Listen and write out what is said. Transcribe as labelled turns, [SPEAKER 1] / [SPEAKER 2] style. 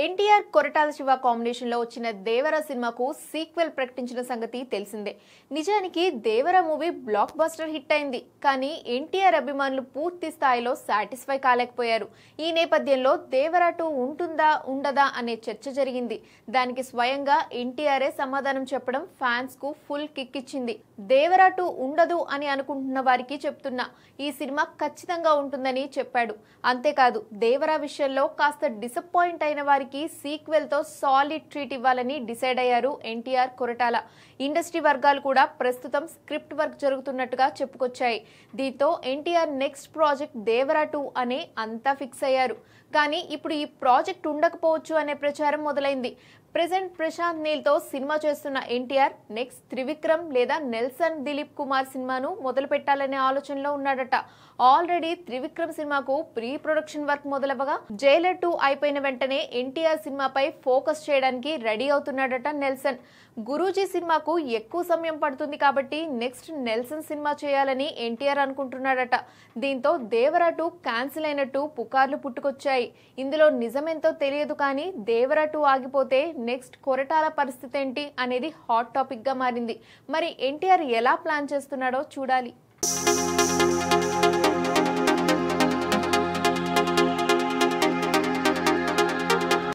[SPEAKER 1] NTR Koratala Shiva combination లో వచ్చిన దేవర సినిమాకు సీక్వెల్ ప్రకటించిన సంగతి తెలిసిందే. నిజానికి దేవర మూవీ బ్లాక్ బస్టర్ హిట్ అయింది. కానీ ఎన్టీఆర్ అభిమానులు పూర్తి స్థాయిలో సాటిస్ఫై కాలేకపోయారు. ఈ నేపథ్యంలో దేవర 2 ఉంటుందా ఉండదా అనే చర్చ జరిగింది. దానికి స్వయంగా ఎన్టీఆర్ఏ సమాధానం చెప్పడం ఫ్యాన్స్ కు ఫుల్ కిక్ ఇచ్చింది. దేవర 2 ఉండదు అని అనుకుంటున్న వారికి చెప్తున్నా, ఈ సినిమా ఖచ్చితంగా ఉంటుందని చెప్పాడు. అంతేకాదు దేవర విషయంలో కాస్త డిసప్పాయింట్ అయిన వారికి సీక్వెల్ తో సాలిడ్ ట్రీట్ ఇవ్వాలని డిసైడ్ అయ్యారు ఎన్టీఆర్ కొరటాల. ఇండస్ట్రీ వర్గాలు కూడా ప్రస్తుతం స్క్రిప్ట్ వర్క్ జరుగుతున్నట్టుగా చెప్పుకొచ్చాయి. దీంతో ఎన్టీఆర్ నెక్స్ట్ ప్రాజెక్ట్ దేవర 2 అనే అంతా ఫిక్స్ అయ్యారు. కానీ ఇప్పుడు ఈ ప్రాజెక్ట్ ఉండకపోవచ్చు అనే ప్రచారం మొదలైంది. ప్రెజెంట్ ప్రశాంత్ నీల్ తో సినిమా చేస్తున్న ఎన్టీఆర్ నెక్స్ట్ త్రివిక్రమ్ లేదా నెల్సన్ దిలీప్ కుమార్ సినిమాను మొదలు పెట్టాలనే ఆలోచనలో ఉన్నాడట. ఆల్రెడీ త్రివిక్రమ్ సినిమాకు ప్రీ ప్రొడక్షన్ వర్క్ మొదలవగా జైలర్ 2 అయిపోయిన వెంటనే ఎన్టీఆర్ సినిమాపై ఫోకస్ చేయడానికి రెడీ అవుతున్నాడట నెల్సన్. గురూజీ సినిమాకు ఎక్కువ సమయం పడుతుంది కాబట్టి నెక్స్ట్ నెల్సన్ సినిమా చేయాలని ఎన్టీఆర్ అనుకుంటున్నాడట. దీంతో దేవర 2 క్యాన్సిల్ అయినట్టు పుకార్లు పుట్టుకొచ్చాయి. ఇందులో నిజమేంతో తెలియదు. కానీ దేవర 2 ఆగిపోతే నెక్స్ట్ కొరటాల పరిస్థితి ఏంటి అనేది హాట్ టాపిక్ గా మారింది. మరి ఎన్టీఆర్ ఎలా ప్లాన్ చేస్తున్నాడో చూడాలి.